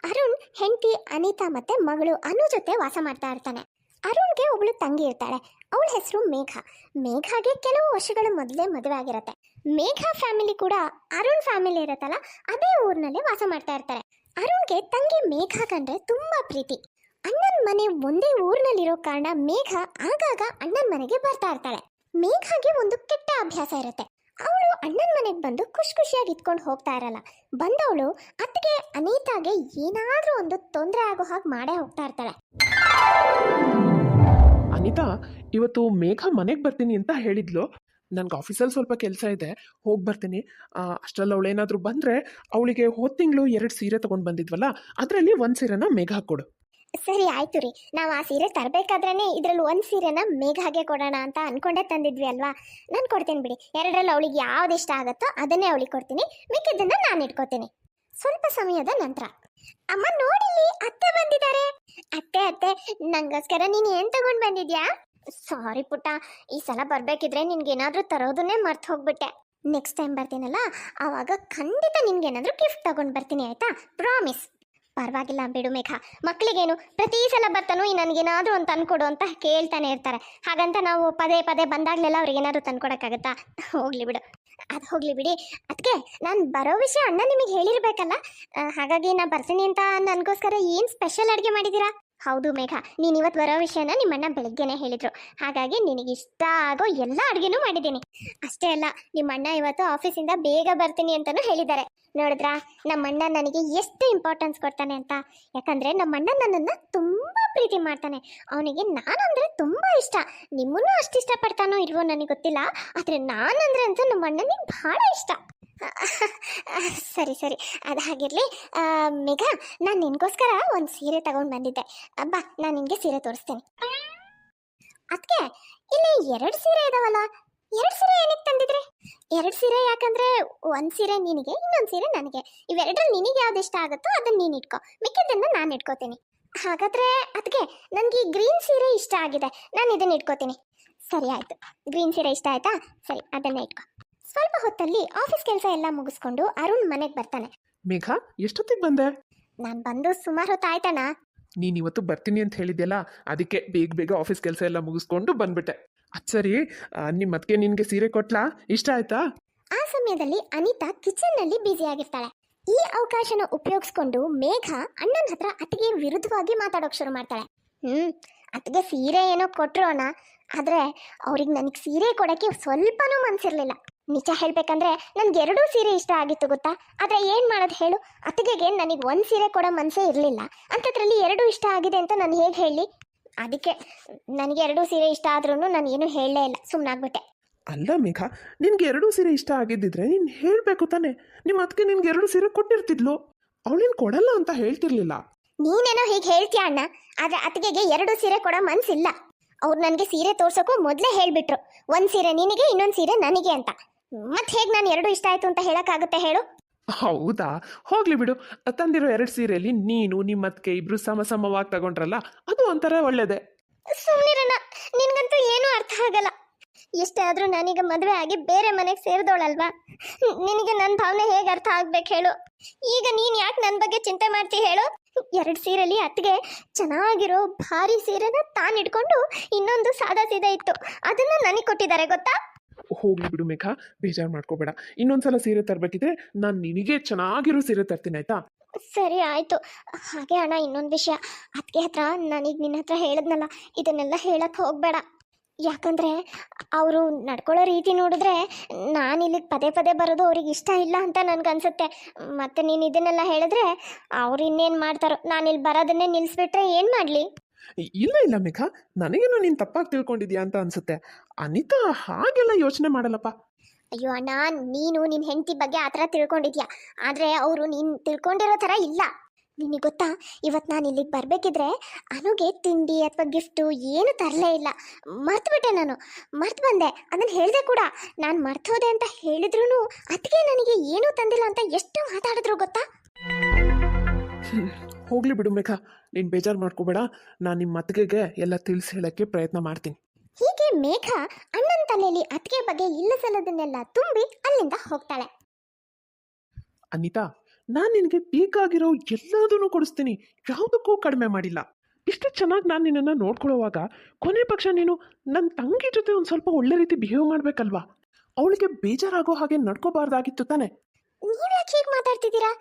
ಅರುಣ್ ಹೆಂಡತಿ ಅನಿತಾ ಮತ್ತೆ ಮಗಳು ಅನು ಜೊತೆ ವಾಸ ಮಾಡ್ತಾ ಇರ್ತಾನೆ. ಅರುಣ್ಗೆ ಒಬ್ಳು ತಂಗಿ ಇರ್ತಾಳೆ. ಅವಳ ಹೆಸರು ಮೇಘ. ಮೇಘಾಗೆ ಕೆಲವು ವರ್ಷಗಳ ಮೊದಲೇ ಮದುವೆ ಆಗಿರತ್ತೆ. ಮೇಘ ಫ್ಯಾಮಿಲಿ ಕೂಡ ಅರುಣ್ ಫ್ಯಾಮಿಲಿ ಇರತ್ತಲ್ಲ, ಅದೇ ಊರಿನಲ್ಲೇ ವಾಸ ಮಾಡ್ತಾ ಇರ್ತಾರೆ. ಅರುಣ್ಗೆ ತಂಗಿ ಮೇಘ ಕಂಡ್ರೆ ತುಂಬಾ ಪ್ರೀತಿ. ಅಣ್ಣನ ಮನೆ ಒಂದೇ ಊರಿನಲ್ಲಿರೋ ಕಾರಣ ಮೇಘ ಆಗಾಗ ಅಣ್ಣನ ಮನೆಗೆ ಬರ್ತಾ ಇರ್ತಾಳೆ. ಮೇಘಾಗೆ ಒಂದು ಕೆಟ್ಟ ಅಭ್ಯಾಸ ಇರುತ್ತೆ. ಅವಳು ಅಣ್ಣನ ಮನೆಗೆ ಬಂದು ಖುಷಿಯಾಗಿ ಇಟ್ಕೊಂಡು ಹೋಗ್ತಾ ಇರಲ್ಲ. ಬಂದವಳು ಅತ್ತಿಗೆ ಅನಿತಾಗೆ ಏನಾದ್ರೂ ಒಂದು ತೊಂದರೆ ಆಗೋ ಹಾಗೆ ಮಾಡೇ ಹೋಗ್ತಾ ಇರ್ತಾಳೆ. ಅನಿತಾ ಇವತ್ತು ಮೇಘ ಮನೆಗೆ ಬರ್ತೀನಿ ಅಂತ ಹೇಳಿದ್ಲು. ನನಗೆ ಆಫೀಸಲ್ಲಿ ಸ್ವಲ್ಪ ಕೆಲಸ ಇದೆ, ಹೋಗಿ ಬರ್ತೀನಿ. ಅಷ್ಟರಲ್ಲಿ ಅವಳೇನಾದರೂ ಬಂದರೆ ಅವಳಿಗೆ ಹೋದ ತಿಂಗಳು 2 ಸೀರೆ ತೊಗೊಂಡು ಬಂದಿದ್ವಲ್ಲ, ಅದರಲ್ಲಿ ಒಂದು ಸೀರೆನ ಮೇಘ ಕೊಡು. ಸರಿ ಆಯ್ತು ರೀ. ನಾವು ಆ ಸೀರೆ ತರಬೇಕಾದ್ರೇನೆ ಇದರಲ್ಲಿ ಒಂದು ಸೀರೆನ ಮೇಘಾಗೆ ಕೊಡೋಣ ಅಂತ ಅನ್ಕೊಂಡೇ ತಂದಿದ್ವಿ ಅಲ್ವಾ. ನಾನು ಕೊಡ್ತೀನಿ ಬಿಡಿ. ಎರಡರಲ್ಲಿ ಅವಳಿಗೆ ಯಾವ್ದು ಇಷ್ಟ ಆಗುತ್ತೋ ಅದನ್ನೇ ಅವಳಿಗೆ ಕೊಡ್ತೀನಿ, ಮಿಕ್ಕಿದ್ದನ್ನ ನಾನು ಇಟ್ಕೋತೀನಿ. ಸ್ವಲ್ಪ ಸಮಯದ ನಂತರ ಅಮ್ಮ ನೋಡಿಲಿ, ಅತ್ತೆ ಬಂದಿದ್ದಾರೆ. ಅತ್ತೆ ಅತ್ತೆ ನಂಗೋಸ್ಕರ ನೀನು ಏನ್ ತಗೊಂಡ್ ಬಂದಿದ್ಯಾ? ಸಾರಿ ಪುಟ್ಟ, ಈ ಸಲ ಬರ್ಬೇಕಿದ್ರೆ ನಿನ್ಗೇನಾದ್ರೂ ತರೋದನ್ನೇ ಮರ್ತು ಹೋಗ್ಬಿಟ್ಟೆ. ನೆಕ್ಸ್ಟ್ ಟೈಮ್ ಬರ್ತೀನಲ್ಲ ಆವಾಗ ಖಂಡಿತ ನಿನ್ಗೇನಾದ್ರೂ ಗಿಫ್ಟ್ ತಗೊಂಡ್ ಬರ್ತೀನಿ, ಆಯ್ತಾ? ಪ್ರಾಮಿಸ್. ಪರವಾಗಿಲ್ಲ ಬಿಡು ಮೇಘ, ಮಕ್ಕಳಿಗೇನು ಪ್ರತಿ ಸಲ ಬರ್ತಾನೋ ಈ ನನಗೇನಾದ್ರೂ ಒಂದು ತಂದ್ಕೊಡು ಅಂತ ಕೇಳ್ತಾನೆ ಇರ್ತಾರೆ. ಹಾಗಂತ ನಾವು ಪದೇ ಪದೇ ಬಂದಾಗ್ಲೆಲ್ಲ ಅವ್ರಿಗೆ ಏನಾದ್ರು ತಂದ್ಕೊಡಕ್ಕಾಗತ್ತಾ? ಹೋಗ್ಲಿ ಬಿಡು. ಅದು ಹೋಗ್ಲಿ ಬಿಡಿ. ಅದಕ್ಕೆ ನಾನು ಬರೋ ವಿಷಯ ಅಣ್ಣ ನಿಮಗೆ ಹೇಳಿರ್ಬೇಕಲ್ಲ, ಹಾಗಾಗಿ ನಾ ಬರ್ತೀನಿ ಅಂತ ನನಗೋಸ್ಕರ ಏನು ಸ್ಪೆಷಲ್ ಅಡುಗೆ ಮಾಡಿದ್ದೀರಾ? ಹೌದು ಮೇಘ, ನೀನು ಇವತ್ತು ಬರೋ ವಿಷಯನ ನಿಮ್ಮಣ್ಣ ಬೆಳಗ್ಗೆನೆ ಹೇಳಿದ್ರು. ಹಾಗಾಗಿ ನಿನಗೆ ಇಷ್ಟ ಆಗೋ ಎಲ್ಲ ಅಡುಗೆನೂ ಮಾಡಿದ್ದೀನಿ. ಅಷ್ಟೇ ಅಲ್ಲ, ನಿಮ್ಮಣ್ಣ ಇವತ್ತು ಆಫೀಸಿಂದ ಬೇಗ ಬರ್ತೀನಿ ಅಂತಲೂ ಹೇಳಿದ್ದಾರೆ. ನೋಡಿದ್ರಾ ನಮ್ಮಣ್ಣ ನನಗೆ ಎಷ್ಟು ಇಂಪಾರ್ಟೆನ್ಸ್ ಕೊಡ್ತಾನೆ ಅಂತ? ಯಾಕಂದರೆ ನಮ್ಮಣ್ಣ ನನ್ನನ್ನು ತುಂಬ ಪ್ರೀತಿ ಮಾಡ್ತಾನೆ. ಅವನಿಗೆ ನಾನಂದರೆ ತುಂಬ ಇಷ್ಟ. ನಿಮ್ಮನ್ನೂ ಅಷ್ಟು ಇಷ್ಟಪಡ್ತಾನೋ ಇಲ್ವೋ ನನಗೆ ಗೊತ್ತಿಲ್ಲ, ಆದರೆ ನಾನಂದರೆ ಅಂತೂ ನಮ್ಮಣ್ಣನಿಗೆ ಭಾಳ ಇಷ್ಟ. ಸರಿ ಸರಿ, ಅದು ಹಾಗಿರಲಿ. ಮೇಘ, ನಾನು ನಿನಗೋಸ್ಕರ ಒಂದು ಸೀರೆ ತಗೊಂಡು ಬಂದಿದ್ದೆ. ಬಾ, ನಾನು ನಿನಗೆ ಸೀರೆ ತೋರಿಸ್ತೇನೆ. ಅದಕ್ಕೆ ಇಲ್ಲಿ 2 ಸೀರೆ ಇದಾವಲ್ಲ, 2 ಸೀರೆ ಏನಕ್ಕೆ ತಂದಿದ್ರಿ? 2 ಸೀರೆ ಯಾಕಂದ್ರೆ ಒಂದು ಸೀರೆ ನಿನಗೆ, ಇನ್ನೊಂದು ಸೀರೆ ನನಗೆ. ಇವೆರಡರಲ್ಲಿ ನಿನಗೆ ಯಾವ್ದು ಇಷ್ಟ ಆಗುತ್ತೋ ಅದನ್ನ ನೀನು ಇಟ್ಕೋ, ಮಿಕ್ಕಿದ್ದನ್ನು ನಾನು ಇಟ್ಕೋತೀನಿ. ಹಾಗಾದ್ರೆ ಅದಕ್ಕೆ ನನಗೆ ಗ್ರೀನ್ ಸೀರೆ ಇಷ್ಟ ಆಗಿದೆ, ನಾನು ಇದನ್ನ ಇಟ್ಕೋತೀನಿ. ಸರಿ ಆಯ್ತು, ಗ್ರೀನ್ ಸೀರೆ ಇಷ್ಟ ಆಯ್ತಾ? ಸರಿ, ಅದನ್ನ ಇಟ್ಕೋ. ಸ್ವಲ್ಪ ಹೊತ್ತಲ್ಲಿ ಆಫೀಸ್ ಕೆಲಸ ಎಲ್ಲ ಮುಗಿಸ್ಕೊಂಡು ಅರುಣ್ ಮನೆಗೆ ಬರ್ತಾನೆ. ಮೇಘ, ಎಷ್ಟೊತ್ತಿಗೆ ಬಂದೆ? ನಾನು ಬಂದು ಸುಮಾರು ಹೊತ್ತಾಯ್ತಣ್ಣ. ನೀನು ಇವತ್ತು ಬರ್ತೀನಿ ಅಂತ ಹೇಳಿದ್ಯಲ್ಲ, ಅದಕ್ಕೆ ಬೇಗ ಆಫೀಸ್ ಕೆಲಸ ಎಲ್ಲ ಮುಗಿಸ್ಕೊಂಡು ಬಂದ್ಬಿಟ್ಟೆ. ಅದು ಸರಿ, ನಿಮ್ಮ ಅತ್ತಿಗೆ ನಿನಗೆ ಸೀರೆ ಕೊಟ್ಲಾ? ಇಷ್ಟ ಆಯ್ತಾ? ಆ ಸಮಯದಲ್ಲಿ ಅನಿತಾ ಕಿಚನ್ನಲ್ಲಿ ಬ್ಯುಸಿ ಆಗಿರ್ತಾಳೆ. ಈ ಅವಕಾಶನ ಉಪಯೋಗಿಸ್ಕೊಂಡು ಮೇಘ ಅಣ್ಣನ ಹತ್ರ ಅತ್ತಿಗೆ ವಿರುದ್ಧವಾಗಿ ಮಾತಾಡೋಕೆ ಶುರು ಮಾಡ್ತಾಳೆ. ಅತ್ತಿಗೆ ಸೀರೆ ಏನೋ ಕೊಟ್ರು ಅಣ್ಣ, ಆದರೆ ಅವ್ರಿಗೆ ನನಗೆ ಸೀರೆ ಕೊಡೋಕ್ಕೆ ಸ್ವಲ್ಪನೂ ಮನಸ್ಸಿರಲಿಲ್ಲ. ನಿಜ ಹೇಳ್ಬೇಕಂದ್ರೆ ನನಗೆ 2 ಸೀರೆ ಇಷ್ಟ ಆಗಿತ್ತು ಗೊತ್ತಾ. ಆದರೆ ಏನು ಮಾಡೋದು ಹೇಳು, ಅತ್ತಿಗೆಗೆ ನನಗೆ 1 ಸೀರೆ ಕೊಡೋ ಮನಸ್ಸೇ ಇರಲಿಲ್ಲ. ಅಂಥದ್ರಲ್ಲಿ 2 ಇಷ್ಟ ಆಗಿದೆ ಅಂತ ನಾನು ಹೇಗೆ ಹೇಳಿ? ಅದಕ್ಕೆ ನನಗೆ 2 ಸೀರೆ ಇಷ್ಟ ಆದ್ರೂ ನಾನು ಏನು ಹೇಳಲೇ ಇಲ್ಲ, ಸುಮ್ಮನಾಗ್ಬಿಟ್ಟೆ. ಅಲ್ಲ ಮೇಘ, ನಿನ್ಗೆ 2 ಸೀರೆ ಇಷ್ಟ ಆಗಿದ್ದಿದ್ರೆ ನೀನು ಹೇಳಬೇಕು ತಾನೆ. ನಿಮ್ಮ ಅತ್ತಿಗೆ ನಿನ್ಗೆ 2 ಸೀರೆ ಕೊಟ್ಟಿರ್ತಿದ್ಲು, ಅವಳೇನು ಕೊಡಲ್ಲ ಅಂತ ಹೇಳ್ತಿರ್ಲಿಲ್ಲ. ನೀನೇನೋ ಹೀಗೆ ಹೇಳ್ತೀಯ ಅಣ್ಣ, ಆದರೆ ಅತ್ತಿಗೆಗೆ 2 ಸೀರೆ ಕೊಡೋ ಮನಸ್ಸಿಲ್ಲ. ಅವ್ರು ನನಗೆ ಸೀರೆ ತೋರ್ಸೋಕ್ಕೂ ಮೊದಲೇ ಹೇಳಿಬಿಟ್ರು, 1 ಸೀರೆ ನಿನಗೆ, ಇನ್ನೊಂದು ಸೀರೆ ನನಗೆ ಅಂತ. ಮತ್ತೆ ಹೇಗೆ ನಾನು 2 ಇಷ್ಟ ಆಯ್ತು ಅಂತ ಹೇಳೋಕ್ಕಾಗುತ್ತೆ ಹೇಳು? ಹೌದಾ, ಹೋಗ್ಲಿ ಬಿಡು. ತಂದಿರೋ 2 ಸೀರೆಯಲ್ಲಿ ನೀನು ನಿಮ್ಮ ಅತ್ತಿಗೆ ಇಬ್ರು ಸಮವಾಗಿ ತಗೊಂಡ್ರಲ್ಲ, ಅದು ಒಂಥರ ಒಳ್ಳೇದೆ. ಸುಮ್ಮನಿರಣ್ಣ, ನಿನ್ಗಂತೂ ಏನೂ ಅರ್ಥ ಆಗಲ್ಲ. ಎಷ್ಟೇ ಆದರೂ ನಾನೀಗ ಮದುವೆ ಆಗಿ ಬೇರೆ ಮನೆಗೆ ಸೇರಿದವಳಲ್ವಾ, ನಿನಗೆ ನನ್ನ ಭಾವನೆ ಹೇಗೆ ಅರ್ಥ ಆಗ್ಬೇಕು ಹೇಳು? ಈಗ ನೀನು ಯಾಕೆ ನನ್ನ ಬಗ್ಗೆ ಚಿಂತೆ ಮಾಡ್ತೀಯ ಹೇಳು? 2 ಸೀರೆಲಿ ಅತ್ತಿಗೆ ಚೆನ್ನಾಗಿರೋ ಭಾರಿ ಸೀರೆನ ತಾನು ಇಟ್ಕೊಂಡು ಇನ್ನೊಂದು ಸಾದಾ ಸೀದಾ ಇತ್ತು, ಅದನ್ನ ನನಗೆ ಕೊಟ್ಟಿದ್ದಾರೆ ಗೊತ್ತಾ? ಹೋಗ್ಲಿ ಬಿಡು ಮೇಘ, ಬೇಜಾರು ಮಾಡ್ಕೋಬೇಡ. ಇನ್ನೊಂದ್ಸಲ ಸೀರೆ ತರಬೇಕಿದ್ರೆ ನಾನು ನಿನಗೆ ಚೆನ್ನಾಗಿರೋ ಸೀರೆ ತರ್ತೀನಿ, ಆಯ್ತಾ? ಸರಿ ಆಯಿತು. ಹಾಗೆ ಅಣ್ಣ, ಇನ್ನೊಂದು ವಿಷಯ, ಅದಕ್ಕೆ ಹತ್ರ ನಾನೀಗ ನಿನ್ನ ಹತ್ರ ಹೇಳಿದ್ನಲ್ಲ, ಇದನ್ನೆಲ್ಲ ಹೇಳಕ್ಕೆ ಹೋಗಬೇಡ. ಯಾಕಂದರೆ ಅವರು ನಡ್ಕೊಳ್ಳೋ ರೀತಿ ನೋಡಿದ್ರೆ ನಾನು ಇಲ್ಲಿಗೆ ಪದೇ ಪದೇ ಬರೋದು ಅವ್ರಿಗೆ ಇಷ್ಟ ಇಲ್ಲ ಅಂತ ನನಗನ್ಸುತ್ತೆ. ಮತ್ತು ನೀನು ಇದನ್ನೆಲ್ಲ ಹೇಳಿದ್ರೆ ಅವ್ರು ಇನ್ನೇನು ಮಾಡ್ತಾರೋ, ನಾನು ಇಲ್ಲಿ ಬರೋದನ್ನೇ ನಿಲ್ಲಿಸ್ಬಿಟ್ರೆ ಏನು ಮಾಡಲಿ? ಇಲ್ಲ ಮೇಘ, ನನಗೇನೋ ನೀನು ತಪ್ಪಾಗಿ ತಿಳ್ಕೊಂಡಿದ್ಯಾ ಅಂತ ಅನ್ಸುತ್ತೆ. ಅನಿತಾ ಹಾಗೆಲ್ಲ ಯೋಚನೆ ಮಾಡಲ್ಲಪ್ಪ. ಅಯ್ಯೋ ಅಣ್ಣ, ನೀನು ನಿನ್ನ ಹೆಂಡತಿ ಬಗ್ಗೆ ಆ ಥರ ತಿಳ್ಕೊಂಡಿದ್ಯಾ, ಆದರೆ ಅವರು ನೀನು ತಿಳ್ಕೊಂಡಿರೋ ಥರ ಇಲ್ಲ. ನಿನಗೆ ಗೊತ್ತಾ, ಇವತ್ತು ನಾನು ಇಲ್ಲಿಗೆ ಬರಬೇಕಿದ್ರೆ ಅನುಗೆ ತಿಂಡಿ ಅಥವಾ ಗಿಫ್ಟು ಏನು ತರಲೇ ಇಲ್ಲ. ಮರ್ತುಬಿಟ್ಟೆ, ನಾನು ಮರ್ತು ಬಂದೆ. ಅದನ್ನು ಹೇಳಿದೆ ಕೂಡ. ನಾನು ಮರ್ತೋದೆ ಅಂತ ಹೇಳಿದ್ರು ಅದಕ್ಕೆ ನನಗೆ ಏನೂ ತಂದಿಲ್ಲ ಅಂತ ಎಷ್ಟು ಮಾತಾಡಿದ್ರು ಗೊತ್ತಾ? ಹೋಗ್ಲಿ ಬಿಡು ಮೇಘ, ನೀನು ಬೇಜಾರು ಮಾಡ್ಕೋಬೇಡ. ನಾನು ನಿಮ್ಮ ಅತ್ತಿಗೆಗೆ ಎಲ್ಲ ತಿಳಿಸಿ ಹೇಳೋಕ್ಕೆ ಪ್ರಯತ್ನ ಮಾಡ್ತೀನಿ. ಹೀಗೆ ಮೇಘ ಅಣ್ಣನ ತಲೆಯಲ್ಲಿ ಅತ್ತಿಗೆ ಬಗ್ಗೆ ಇಲ್ಲಸಲ್ಲದನ್ನೆಲ್ಲ ತುಂಬಿ ಅಲ್ಲಿಂದ ಹೋಗ್ತಾಳೆ. ಅನಿತಾ, ನಾನು ನಿನಗೆ ಬೇಕಾಗಿರೋ ಎಲ್ಲದನ್ನು ಕೊಡಿಸ್ತೀನಿ, ಯಾವುದಕ್ಕೂ ಕಡಿಮೆ ಮಾಡಿಲ್ಲ. ಇಷ್ಟು ಚೆನ್ನಾಗಿ ನಾನು ನಿನ್ನನ್ನು ನೋಡ್ಕೊಳ್ಳೋವಾಗ ಕೊನೆ ಪಕ್ಷ ನೀನು ನನ್ನ ತಂಗಿ ಜೊತೆ ಒಂದು ಸ್ವಲ್ಪ ಒಳ್ಳೆ ರೀತಿ ಬಿಹೇವ್ ಮಾಡಬೇಕಲ್ವಾ? ಅವಳಿಗೆ ಬೇಜಾರಾಗೋ ಹಾಗೆ ನಡ್ಕೋಬಾರ್ದಾಗಿತ್ತು ತಾನೆ? ನೀವ್ ಯಾಕೆ ಹೀಗೆ ಮಾತಾಡ್ತಿದ್ದೀರಾ?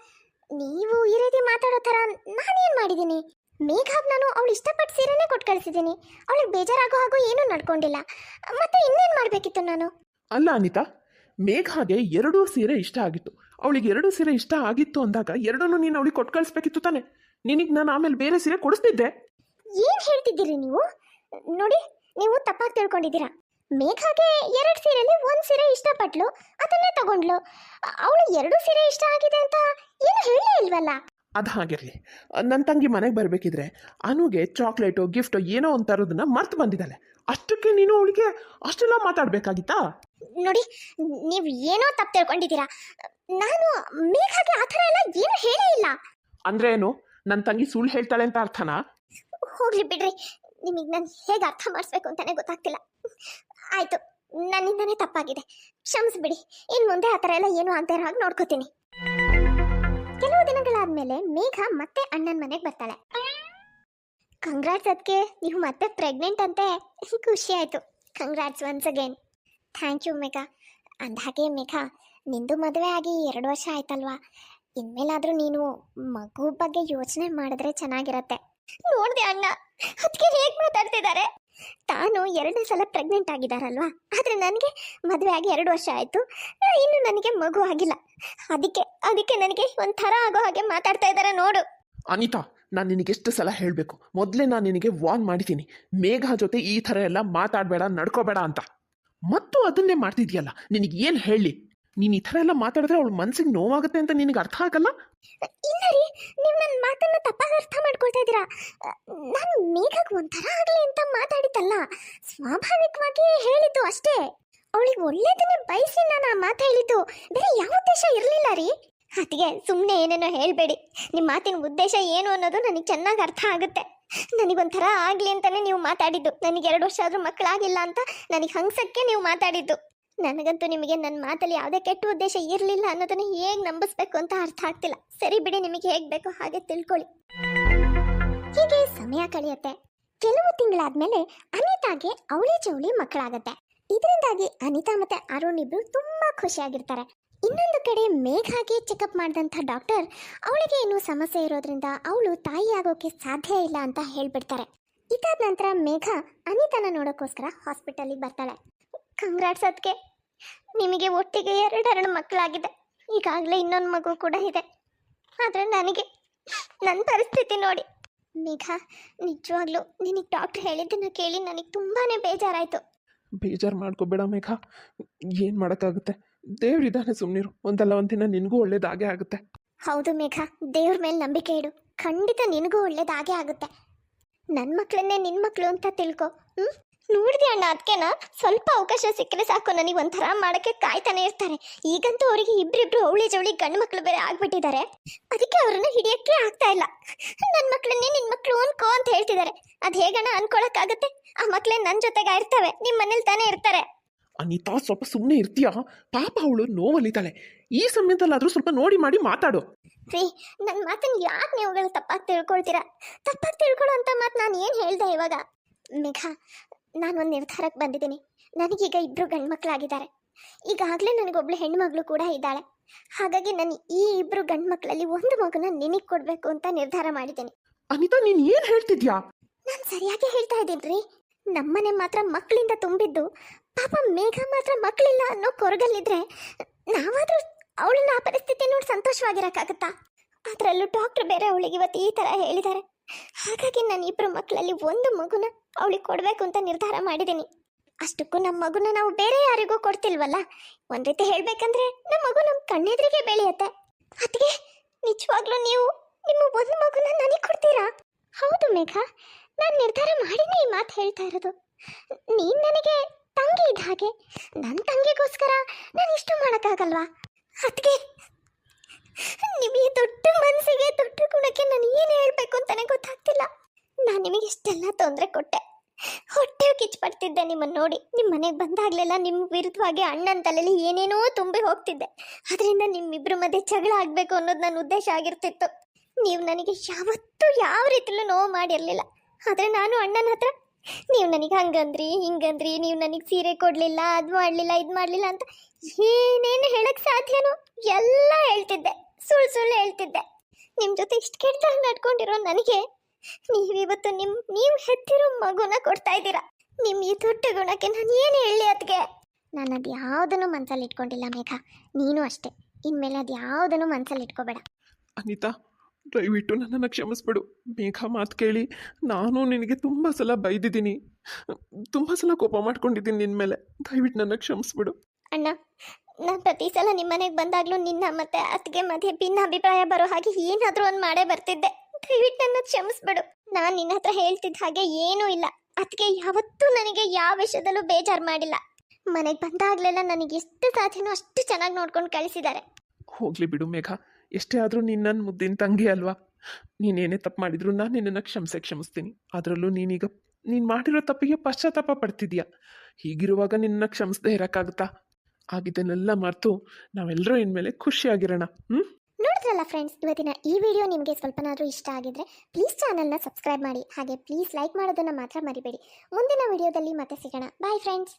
ನೀವು ಈ ರೀತಿ ಮಾತಾಡೋ ಥರ ನಾನೇನು ಮಾಡಿದ್ದೀನಿ? ಮೇಘಾಗ್ ನಾನು ಅವಳು ಇಷ್ಟಪಟ್ಟು ಸೀರೆನೇ ಕೊಟ್ಟು ಕಳಿಸಿದ್ದೀನಿ. ಅವಳಿಗೆ ಬೇಜಾರಾಗೋ ಹಾಗೂ ಏನೂ ನಡ್ಕೊಂಡಿಲ್ಲ. ಮತ್ತೆ ಇನ್ನೇನು ಮಾಡಬೇಕಿತ್ತು ನಾನು? ಅಲ್ಲ ಅನಿತಾ, ಮೇಘಾಗೆ ಎರಡೂ ಸೀರೆ ಇಷ್ಟ ಆಗಿತ್ತು. ಅವಳಿಗೆ ಎರಡೂ ಸೀರೆ ಇಷ್ಟ ಆಗಿತ್ತು ಅಂದಾಗ ಎರಡನ್ನೂ ನೀನು ಅವಳಿಗೆ ಕೊಟ್ಟು ಕಳಿಸ್ಬೇಕಿತ್ತು ತಾನೆ? ನಿನಗೆ ನಾನು ಆಮೇಲೆ ಬೇರೆ ಸೀರೆ ಕೊಡಿಸ್ತಿದ್ದೆ. ಏನು ಹೇಳ್ತಿದ್ದೀರಿ ನೀವು? ನೋಡಿ, ನೀವು ತಪ್ಪಾಗಿ ತಿಳ್ಕೊಂಡಿದ್ದೀರಾ. ಮೇಘಾಗೆ ಎರಡು ಸೀರೆಯಲ್ಲಿ ಒಂದು ಸೀರೆ ಇಷ್ಟಪಟ್ಲು, ಅದನ್ನೇ ತಗೊಂಡ್ಲು. ಅವಳು ಎರಡು ಸೀರೆ ಇಷ್ಟ ಆಗಿದೆ ಅಂತ ಏನು ಹೇಳಲೇ ಇಲ್ವಲ್ಲ. ಅದು ಹಾಗಿರಲಿ, ನನ್ನ ತಂಗಿ ಮನೆಗೆ ಬರಬೇಕಿದ್ರೆ ಅನುಗೆ ಚಾಕ್ಲೇಟು ಗಿಫ್ಟು ಏನೋ ಒಂದು ತರೋದನ್ನ ಮರ್ತು ಬಂದಿದ್ದಾಳೆ. ಅಷ್ಟಕ್ಕೆ ನೀನು ಅವಳಿಗೆ ಅಷ್ಟೆಲ್ಲ ಮಾತಾಡಬೇಕಾಗಿತ್ತಾ? ನೋಡಿ, ನೀವು ಏನೋ ತಪ್ಪು ತಿಳ್ಕೊಂಡಿದ್ದೀರಾ. ನಾನು ಮೇಘಾಗೆ ಆ ಥರ ಎಲ್ಲ ಏನು ಹೇಳೇ ಇಲ್ಲ. ಅಂದ್ರೆ ಏನು? ನನ್ನ ತಂಗಿ ಸುಳ್ಳು ಹೇಳ್ತಾಳೆ ಅಂತ ಅರ್ಥನಾ? ಹೋಗ್ಲಿ ಬಿಡ್ರಿ, ನಿಮಗೆ ನಾನು ಹೇಗೆ ಅರ್ಥ ಮಾಡಿಸ್ಬೇಕು ಅಂತಾನೆ ಗೊತ್ತಾಗ್ತಿಲ್ಲ. ಆಯ್ತು, ನನ್ನಿಂದನೇ ತಪ್ಪಾಗಿದೆ, ಕ್ಷಮಿಸ್ಬಿಡಿ. ಇನ್ನು ಮುಂದೆ ಆ ಥರ ಎಲ್ಲ ಏನೂ ಆಗದೆ ಇರೋ ಹಾಗೆ ನೋಡ್ಕೋತೀನಿ. ಕೆಲವು ದಿನಗಳಾದ್ಮೇಲೆ ಮೇಘ ಮತ್ತೆ ಅಣ್ಣನ ಮನೆಗೆ ಬರ್ತಾಳೆ. ಕಂಗ್ರಾಟ್ಸ್, ಅದಕ್ಕೆ ನೀವು ಮತ್ತೆ ಪ್ರೆಗ್ನೆಂಟ್ ಅಂತೆ. ಖುಷಿ ಆಯಿತು. Congrats once again. Thank you Megha. ಅಂದಹಾಗೆ ಮೇಘ, ನಿಂದು ಮದುವೆ ಆಗಿ 2 ವರ್ಷ ಆಯ್ತಲ್ವಾ? ಇನ್ಮೇಲಾದರೂ ನೀನು ಮಗು ಬಗ್ಗೆ ಯೋಚನೆ ಮಾಡಿದ್ರೆ ಚೆನ್ನಾಗಿರತ್ತೆ. ನೋಡಿದೆ ಅಣ್ಣ, ಅದಕ್ಕೆ ಹೇಗೆ ಮಾತಾಡ್ತಿದ್ದಾರೆ. ತಾನು 2 ಸಲ ಪ್ರೆಗ್ನೆಂಟ್ ಆಗಿದ್ದಾರಲ್ವಾ, ಆದರೆ ನನಗೆ ಮದುವೆ ಆಗಿ 2 ವರ್ಷ ಆಯಿತು, ಇನ್ನು ನನಗೆ ಮಗು ಆಗಿಲ್ಲ. ಅದಕ್ಕೆ ನನಗೆ ಒಂಥರ ಆಗೋ ಹಾಗೆ ಮಾತಾಡ್ತಾ ಇದ್ದಾರೆ ನೋಡು. ಅನಿತಾ, ನಾನು ನಿನಗೆ ಎಷ್ಟು ಸಲ ಹೇಳಬೇಕು? ಮೊದಲೇ ನಾನು ನಿನಗೆ ವಾರ್ನ್ ಮಾಡಿದ್ದೀನಿ, ಮೇಘ ಜೊತೆ ಈ ಥರ ಎಲ್ಲ ಮಾತಾಡಬೇಡ, ನಡ್ಕೋಬೇಡ ಅಂತ. ಮತ್ತು ಅದನ್ನೇ ಮಾಡ್ತಿದ್ಯಲ್ಲ. ನಿನಗೆ ಏನು ಹೇಳಿ? ನೀನು ಈ ಥರ ಎಲ್ಲ ಮಾತಾಡಿದ್ರೆ ಅವಳ ಮನಸ್ಸಿಗೆ ನೋವಾಗುತ್ತೆ ಅಂತ ನಿನಗೆ ಅರ್ಥ ಆಗಲ್ಲ? ಇಲ್ಲ ರೀ, ನೀವು ನನ್ನ ಮಾತನ್ನ ತಪ್ಪಾಗಿ ಅರ್ಥ ಮಾಡ್ಕೊಳ್ತಾ ಇದ್ದೀರಾ. ನಾನು ಮೇಘಕ್ಕೆ ಒಂಥರ ಆಗಲಿ ಅಂತ ಮಾತಾಡಿದ್ದಲ್ಲ, ಸ್ವಾಭಾವಿಕವಾಗಿ ಹೇಳಿದ್ದು ಅಷ್ಟೇ. ಅವಳಿಗೆ ಒಳ್ಳೇದನ್ನೇ ಬಯಸಿ ನಾನು ಆ ಮಾತು ಹೇಳಿದ್ದು, ಬೇರೆ ಯಾವ ಉದ್ದೇಶ ಇರಲಿಲ್ಲ ರೀ. ಅದಕ್ಕೆ ಸುಮ್ಮನೆ ಏನೇನೋ ಹೇಳಬೇಡಿ. ನಿಮ್ಮ ಮಾತಿನ ಉದ್ದೇಶ ಏನು ಅನ್ನೋದು ನನಗೆ ಚೆನ್ನಾಗಿ ಅರ್ಥ ಆಗುತ್ತೆ. ನನಗೊಂಥರ ಆಗಲಿ ಅಂತಲೇ ನೀವು ಮಾತಾಡಿದ್ದು. ನನಗೆ 2 ವರ್ಷ ಆದರೂ ಮಕ್ಕಳಾಗಿಲ್ಲ ಅಂತ ನನಗೆ ಹಂಗ್ಸಕ್ಕೆ ನೀವು ಮಾತಾಡಿದ್ದು. ನನಗಂತೂ ನಿಮಗೆ ನನ್ನ ಮಾತಲ್ಲಿ ಯಾವುದೇ ಕೆಟ್ಟ ಉದ್ದೇಶ ಇರಲಿಲ್ಲ ಅನ್ನೋದನ್ನು ಹೇಗೆ ನಂಬಿಸ್ಬೇಕು ಅಂತ ಅರ್ಥ ಆಗ್ತಿಲ್ಲ. ಸರಿ ಬಿಡಿ, ನಿಮಗೆ ಹೇಗೆ ಬೇಕೋ ಹಾಗೆ ತಿಳ್ಕೊಳ್ಳಿ. ಹೀಗೆ ಸಮಯ ಕಳೆಯುತ್ತೆ. ಕೆಲವು ತಿಂಗಳಾದ್ಮೇಲೆ ಅನಿತಾಗೆ ಅವಳಿ ಜವಳಿ ಮಕ್ಕಳಾಗತ್ತೆ. ಇದರಿಂದಾಗಿ ಅನಿತಾ ಮತ್ತೆ ಅರುಣ್ ಇಬ್ರು ತುಂಬಾ ಖುಷಿಯಾಗಿರ್ತಾರೆ. ಇನ್ನೊಂದು ಕಡೆ ಮೇಘಾಗೆ ಚೆಕಪ್ ಮಾಡಿದಂಥ ಡಾಕ್ಟರ್ ಅವಳಿಗೆ ಇನ್ನೂ ಸಮಸ್ಯೆ ಇರೋದ್ರಿಂದ ಅವಳು ತಾಯಿ ಆಗೋಕೆ ಸಾಧ್ಯ ಇಲ್ಲ ಅಂತ ಹೇಳ್ಬಿಡ್ತಾರೆ. ಇದಾದ ನಂತರ ಮೇಘ ಅನಿತಾನ ನೋಡೋಕ್ಕೋಸ್ಕರ ಹಾಸ್ಪಿಟಲಿಗೆ ಬರ್ತಾಳೆ. ಕಂಗ್ರಾಟ್ಸ್, ಅದಕ್ಕೆ ನಿಮಗೆ ಒಟ್ಟಿಗೆ 2 ಮಕ್ಕಳಾಗಿದೆ. ಈಗಾಗಲೇ ಇನ್ನೊಂದು ಮಗು ಕೂಡ ಇದೆ. ಆದರೆ ನನಗೆ ನನ್ನ ಪರಿಸ್ಥಿತಿ ನೋಡಿ. ಮೇಘ, ನಿಜವಾಗ್ಲೂ ನಿನಗೆ ಡಾಕ್ಟರ್ ಹೇಳಿದ್ದನ್ನು ಕೇಳಿ ನನಗೆ ತುಂಬಾ ಬೇಜಾರಾಯಿತು. ಬೇಜಾರು ಮಾಡ್ಕೋಬೇಡ ಮೇಘ, ಏನು ಮಾಡೋಕ್ಕಾಗುತ್ತೆ? ದೇವ್ರಿದ್ದಾನೆ, ಸುಮ್ಮನಿರು. ಒಂದಲ್ಲ ಒಂದಿನ ನಿನಗೂ ಒಳ್ಳೇದಾಗೇ ಆಗುತ್ತೆ. ಹೌದು ಮೇಘ, ದೇವ್ರ ಮೇಲೆ ನಂಬಿಕೆ ಇಡು. ಖಂಡಿತ ನಿನಗೂ ಒಳ್ಳೇದಾಗೇ ಆಗುತ್ತೆ. ನನ್ನ ಮಕ್ಕಳನ್ನೇ ನಿನ್ನ ಮಕ್ಕಳು ಅಂತ ತಿಳ್ಕೊ. ನೋಡಿದೆ ಅಣ್ಣ, ಅದಕ್ಕೆನಾ ಸ್ವಲ್ಪ ಅವಕಾಶ ಸಿಕ್ಕರೆ ಸಾಕು ನನಗೆ ಒಂಥರ ಮಾಡೋಕ್ಕೆ ಕಾಯ್ತಾನೆ ಇರ್ತಾರೆ. ಈಗಂತೂ ಅವರಿಗೆ ಇಬ್ಬರಿಬ್ರು ಅವಳಿ ಜವಳಿ ಗಂಡು ಮಕ್ಕಳು ಬೇರೆ ಆಗ್ಬಿಟ್ಟಿದ್ದಾರೆ. ಅದಕ್ಕೆ ಅವ್ರನ್ನ ಹಿಡಿಯೋಕ್ಕೆ ಆಗ್ತಾ ಇಲ್ಲ. ನನ್ನ ಮಕ್ಕಳನ್ನೇ ನಿನ್ನ ಮಕ್ಕಳು ಅನ್ಕೋ ಅಂತ ಹೇಳ್ತಿದ್ದಾರೆ. ಅದು ಹೇಗಣ್ಣ ಅನ್ಕೊಳಕ್ಕಾಗತ್ತೆ? ಆ ಮಕ್ಕಳೇ ನನ್ನ ಜೊತೆಗೆ ಇರ್ತವೆ, ನಿಮ್ಮ ಮನೇಲಿ ತಾನೇ ಇರ್ತಾರೆ. ಅನಿತಾ, ಸ್ವಲ್ಪ ಸುಮ್ಮನೆ ಇರ್ತೀಯಾ? ಪಾಪ ಅವಳು ನೋವಲ್ಲಿದ್ದಾಳೆ. ಈ ಸಮಯದಲ್ಲಾದರೂ ಸ್ವಲ್ಪ ನೋಡಿ ಮಾಡಿ ಮಾತಾಡು. ರೀ, ನನ್ನ ಮಾತನ್ನು ಯಾಕೆ ನೀವುಗಳು ತಪ್ಪಾಗಿ ತಿಳ್ಕೊಳ್ತೀರಾ? ತಪ್ಪಾಗಿ ತಿಳ್ಕೊಳ್ಳೋ ಅಂತ ಮಾತು ನಾನು ಏನು ಹೇಳ್ದೆ ಇವಾಗ? ಮೇಘ, ನಾನೊಂದು ನಿರ್ಧಾರಕ್ಕೆ ಬಂದಿದ್ದೀನಿ. ನನಗೀಗ 2 ಗಂಡು ಮಕ್ಕಳಾಗಿದ್ದಾರೆ. ಈಗಾಗಲೇ ನನಗೊಬ್ಳು ಹೆಣ್ಮಗಳು ಕೂಡ ಇದ್ದಾಳೆ. ಹಾಗಾಗಿ ನಾನು ಈ 2 ಗಂಡು ಮಕ್ಕಳಲ್ಲಿ ಒಂದು ಮಗುನ ನಿನಗೆ ಕೊಡಬೇಕು ಅಂತ ನಿರ್ಧಾರ ಮಾಡಿದ್ದೀನಿ. ಅನಿತಾ, ನೀನು ಏನು ಹೇಳ್ತಿದ್ಯಾ? ನಾನು ಸರಿಯಾಗಿ ಹೇಳ್ತಾ ಇದ್ದೀನಿ ರೀ. ನಮ್ಮನೆ ಮಾತ್ರ ಮಕ್ಕಳಿಂದ ತುಂಬಿದ್ದು, ಪಾಪ ಮೇಘ ಮಾತ್ರ ಮಕ್ಕಳಿಲ್ಲ ಅನ್ನೋ ಕೊರಗಲ್ಲಿದ್ರೆ ನಾವಾದರೂ ಅವಳನ್ನ ಆ ಪರಿಸ್ಥಿತಿ ನೋಡಿ ಸಂತೋಷವಾಗಿರೋಕ್ಕಾಗತ್ತಾ? ಅದರಲ್ಲೂ ಡಾಕ್ಟ್ರ್ ಬೇರೆ ಅವಳಿಗೆ ಇವತ್ತು ಈ ಥರ ಹೇಳಿದ್ದಾರೆ. ಹಾಗಾಗಿ ನಾನು 2 ಮಕ್ಕಳಲ್ಲಿ ಒಂದು ಮಗುನ ಅವಳಿಗೆ ಕೊಡಬೇಕು ಅಂತ ನಿರ್ಧಾರ ಮಾಡಿದ್ದೀನಿ. ಅಷ್ಟಕ್ಕೂ ನಮ್ಮ ಮಗುನ ನಾವು ಬೇರೆ ಯಾರಿಗೂ ಕೊಡ್ತಿಲ್ವಲ್ಲ. ಒಂದು ರೀತಿ ಹೇಳಬೇಕಂದ್ರೆ ನಮ್ಮ ಮಗು ನಮ್ಮ ಕಣ್ಣೆದುರಿಗೆ ಬೆಳೆಯುತ್ತೆ. ಅದಕ್ಕೆ ನಿಜವಾಗ್ಲೂ ನೀವು ನಿಮ್ಮ ಒಂದು ಮಗುನ ನನಗೆ ಕೊಡ್ತೀರಾ? ಹೌದು ಮೇಘ, ನಾನು ನಿರ್ಧಾರ ಮಾಡಿನೇ ಈ ಮಾತು ಹೇಳ್ತಾ ಇರೋದು. ನೀನು ನನಗೆ ತಂಗಿ ಇದ್ದ ಹಾಗೆ. ನನ್ನ ತಂಗಿಗೋಸ್ಕರ ನಾನು ಇಷ್ಟು ಮಾಡೋಕ್ಕಾಗಲ್ವಾ? ಅದಕ್ಕೆ ನಿಮಗೆ ದೊಡ್ಡ ಮನಸ್ಸಿಗೆ, ದೊಡ್ಡ ಗುಣಕ್ಕೆ ನಾನು ಏನು ಹೇಳಬೇಕು ಅಂತಲೇ ಗೊತ್ತಾಗ್ತಿಲ್ಲ. ನಾನು ನಿಮಗೆ ಇಷ್ಟೆಲ್ಲ ತೊಂದರೆ ಕೊಟ್ಟೆ, ಹೊಟ್ಟೆ ಕಿಚ್ ಪಡ್ತಿದ್ದೆ ನಿಮ್ಮನ್ನು ನೋಡಿ. ನಿಮ್ಮ ಮನೆಗೆ ಬಂದಾಗಲೆಲ್ಲ ನಿಮ್ಮ ವಿರುದ್ಧವಾಗಿ ಅಣ್ಣನ ತಲೆಯಲ್ಲಿ ಏನೇನೋ ತುಂಬಿ ಹೋಗ್ತಿದ್ದೆ. ಅದರಿಂದ ನಿಮ್ಮಿಬ್ಬರ ಮಧ್ಯೆ ಜಗಳ ಆಗಬೇಕು ಅನ್ನೋದು ನನ್ನ ಉದ್ದೇಶ ಆಗಿರ್ತಿತ್ತು. ನೀವು ನನಗೆ ಯಾವತ್ತೂ ಯಾವ ರೀತಿಲೂ ನೋವು ಮಾಡಿರಲಿಲ್ಲ. ಆದರೆ ನಾನು ಅಣ್ಣನ ಹತ್ರ ನೀವು ನನಗೆ ಹಂಗಂದ್ರಿ ಹಿಂಗಂದ್ರಿ, ನೀವು ನನಗೆ ಸೀರೆ ಕೊಡಲಿಲ್ಲ, ಅದು ಮಾಡಲಿಲ್ಲ, ಇದು ಮಾಡಲಿಲ್ಲ ಅಂತ ಏನೇನು ಹೇಳಕ್ಕೆ ಸಾಧ್ಯನೋ ಎಲ್ಲ ಹೇಳ್ತಿದ್ದೆ. ಸುಳ್ಳು ಸುಳ್ಳು ಹೇಳ್ತಿದ್ದೆ. ನಿಮ್ಮ ಜೊತೆ ಇಷ್ಟು ಕೆಟ್ಟದಾಗಿ ನಡ್ಕೊಂಡಿರೋ ನನಗೆ ನೀವಿವತ್ತು ನೀವು ಹೆತ್ತಿರೋ ಮಗುನ ಕೊಡ್ತಾ ಇದ್ದೀರಾ. ನಿಮ್ಮ ಈ ದೊಡ್ಡ ಗುಣಕ್ಕೆ ನಾನು ಏನು ಹೇಳಿ ಅದಕ್ಕೆ? ನಾನು ಅದು ಯಾವುದನ್ನು ಮನಸ್ಸಲ್ಲಿ ಇಟ್ಕೊಂಡಿಲ್ಲ ಮೇಘ. ನೀನು ಅಷ್ಟೇ. ಇನ್ಮೇಲೆ ಅದು ಯಾವುದನ್ನು ಮನಸ್ಸಲ್ಲಿ ಇಟ್ಕೋಬೇಡ. ಅನಿತಾ, ದಯವಿಟ್ಟು ನನ್ನನ್ನು ಕ್ಷಮಿಸ್ಬಿಡು. ಮೇಘ ಮಾತು ಕೇಳಿ ನಾನು ನಿನಗೆ ತುಂಬ ಸಲ ಬೈದಿದ್ದೀನಿ, ತುಂಬ ಸಲ ಕೋಪ ಮಾಡ್ಕೊಂಡಿದ್ದೀನಿ ನಿನ್ನ ಮೇಲೆ. ದಯವಿಟ್ಟು ನನ್ನ ಕ್ಷಮಿಸ್ಬಿಡು. ಅಣ್ಣ, ನಾನು ಪ್ರತಿ ಸಲ ನಿಮ್ಮ ಮನೆಗೆ ಬಂದಾಗಲೂ ನಿನ್ನ ಮತ್ತೆ ಅತ್ತಿಗೆ ಮಧ್ಯೆ ಭಿನ್ನ ಅಭಿಪ್ರಾಯ ಬರೋ ಹಾಗೆ ಏನಾದರೂ ಒಂದು ಮಾಡೇ ಬರ್ತಿದ್ದೆ. ದಯವಿಟ್ಟು ನನ್ನ ಕ್ಷಮಿಸ್ಬಿಡು. ನಾನು ನಿನ್ನ ಹತ್ರ ಹೇಳ್ತಿದ್ದ ಹಾಗೆ ಏನೂ ಇಲ್ಲ. ಅತ್ತಿಗೆ ಯಾವತ್ತೂ ನನಗೆ ಯಾವ ವಿಷಯದಲ್ಲೂ ಬೇಜಾರು ಮಾಡಿಲ್ಲ. ಮನೆಗೆ ಬಂದಾಗಲೆಲ್ಲ ನನಗೆ ಎಷ್ಟು ಸಾಧ್ಯನೋ ಅಷ್ಟು ಚೆನ್ನಾಗಿ ನೋಡ್ಕೊಂಡು ಕಳಿಸಿದ್ದಾರೆ. ಹೋಗಲಿ ಬಿಡು ಮೇಘ, ಎಷ್ಟೇ ಆದರೂ ನೀನು ನನ್ನ ಮುದ್ದಿನ ತಂಗಿ ಅಲ್ವಾ. ನೀನೇನೇ ತಪ್ಪು ಮಾಡಿದ್ರು ನಾನು ನಿನ್ನನ್ನು ಕ್ಷಮಿಸ್ತೀನಿ. ಅದರಲ್ಲೂ ನೀನು ಮಾಡಿರೋ ತಪ್ಪಿಗೆ ಪಶ್ಚಾತ್ತಾಪ ಪಡ್ತಿದ್ಯಾ. ಹೀಗಿರುವಾಗ ನಿನ್ನನ್ನು ಕ್ಷಮಿಸದೆ ಇರೋಕ್ಕಾಗುತ್ತಾ? ಆಗಿದ್ದನ್ನೆಲ್ಲ ಮರೆತು ನಾವೆಲ್ಲರೂ ಇನ್ಮೇಲೆ ಖುಷಿಯಾಗಿರೋಣ. ನೋಡಿದ್ರಲ್ಲ ಫ್ರೆಂಡ್ಸ್, ಇವತ್ತಿನ ಈ ವಿಡಿಯೋ ನಿಮಗೆ ಸ್ವಲ್ಪನಾದರೂ ಇಷ್ಟ ಆಗಿದ್ರೆ ಪ್ಲೀಸ್ ಚಾನಲ್ನ ಸಬ್ಸ್ಕ್ರೈಬ್ ಮಾಡಿ. ಹಾಗೆ ಪ್ಲೀಸ್ ಲೈಕ್ ಮಾಡೋದನ್ನು ಮಾತ್ರ ಮರಿಬೇಡಿ. ಮುಂದಿನ ವಿಡಿಯೋದಲ್ಲಿ ಮತ್ತೆ ಸಿಗೋಣ. Bye friends.